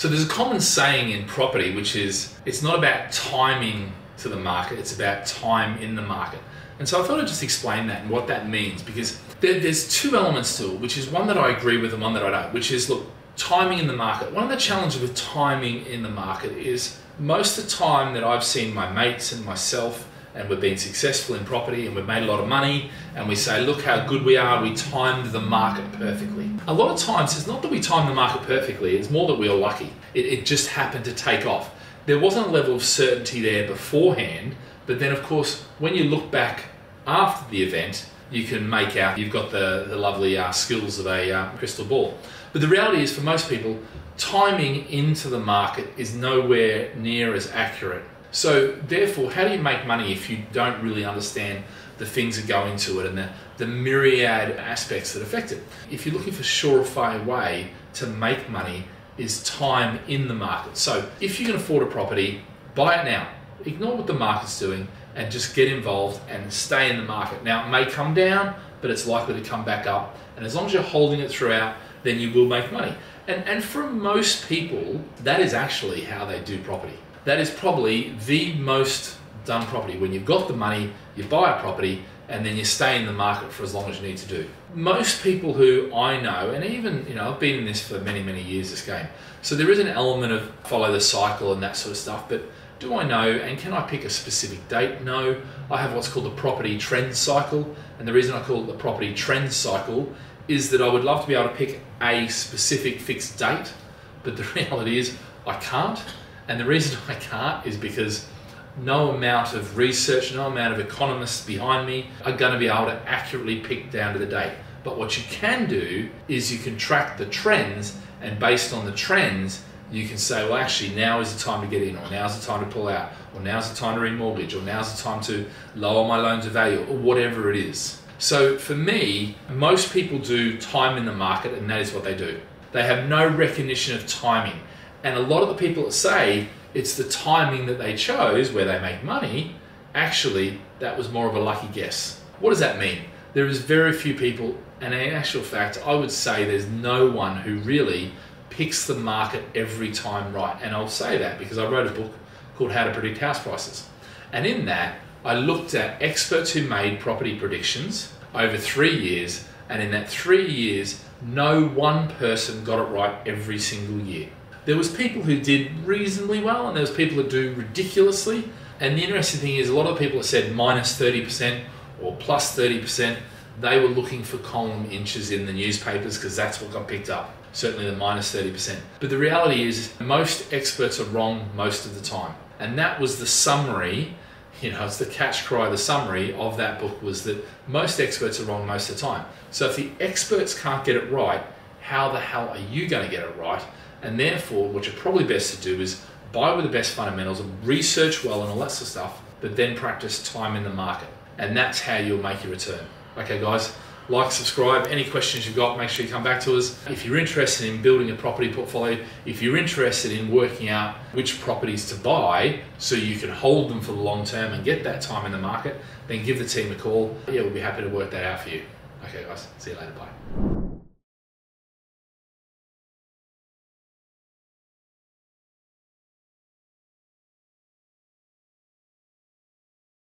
So there's a common saying in property, which is, it's not about timing to the market, it's about time in the market. And so I thought I'd just explain that and what that means, because there's two elements to it, which is one that I agree with and one that I don't, which is, look, timing in the market. One of the challenges with timing in the market is most of the time that I've seen my mates and myself, and we've been successful in property and we've made a lot of money, and we say, look how good we are, we timed the market perfectly. A lot of times it's not that we timed the market perfectly, it's more that we were lucky. It just happened to take off. There wasn't a level of certainty there beforehand, but then of course when you look back after the event, you can make out you've got the lovely skills of a crystal ball. But the reality is, for most people, timing into the market is nowhere near as accurate. So therefore, how do you make money if you don't really understand the things that go into it and the myriad aspects that affect it? If you're looking for a surefire way to make money, is time in the market. So if you can afford a property, buy it now. Ignore what the market's doing and just get involved and stay in the market. Now, it may come down, but it's likely to come back up. And as long as you're holding it throughout, then you will make money. And for most people, that is actually how they do property. That is probably the most done property. When you've got the money, you buy a property, and then you stay in the market for as long as you need to do. Most people who I know, and even, I've been in this for many, many years, this game. So there is an element of follow the cycle and that sort of stuff, but do I know, and can I pick a specific date? No. I have what's called the property trend cycle, and the reason I call it the property trend cycle is that I would love to be able to pick a specific fixed date, but the reality is I can't. And the reason I can't is because no amount of research, no amount of economists behind me are going to be able to accurately pick down to the date. But what you can do is you can track the trends, and based on the trends, you can say, well, actually, now is the time to get in, or now's the time to pull out, or now's the time to remortgage, or now's the time to lower my loan to value, or whatever it is. So for me, most people do time in the market, and that is what they do. They have no recognition of timing. And a lot of the people that say it's the timing that they chose where they make money, actually, that was more of a lucky guess. What does that mean? There is very few people, and in actual fact, I would say there's no one who really picks the market every time right. And I'll say that because I wrote a book called How to Predict House Prices. And in that, I looked at experts who made property predictions over 3 years, and in that 3 years, no one person got it right every single year. There was people who did reasonably well, and there was people that do ridiculously. And the interesting thing is, a lot of people that said minus 30% or plus 30%, they were looking for column inches in the newspapers because that's what got picked up. Certainly the minus 30%. But the reality is, most experts are wrong most of the time. And that was the summary, it's the catch cry, the summary of that book was that most experts are wrong most of the time. So if the experts can't get it right, how the hell are you going to get it right? And therefore, what you're probably best to do is buy with the best fundamentals and research well and all that sort of stuff, but then practice time in the market. And that's how you'll make your return. Okay, guys, like, subscribe. Any questions you've got, make sure you come back to us. If you're interested in building a property portfolio, if you're interested in working out which properties to buy so you can hold them for the long term and get that time in the market, then give the team a call. Yeah, we'll be happy to work that out for you. Okay, guys, see you later. Bye.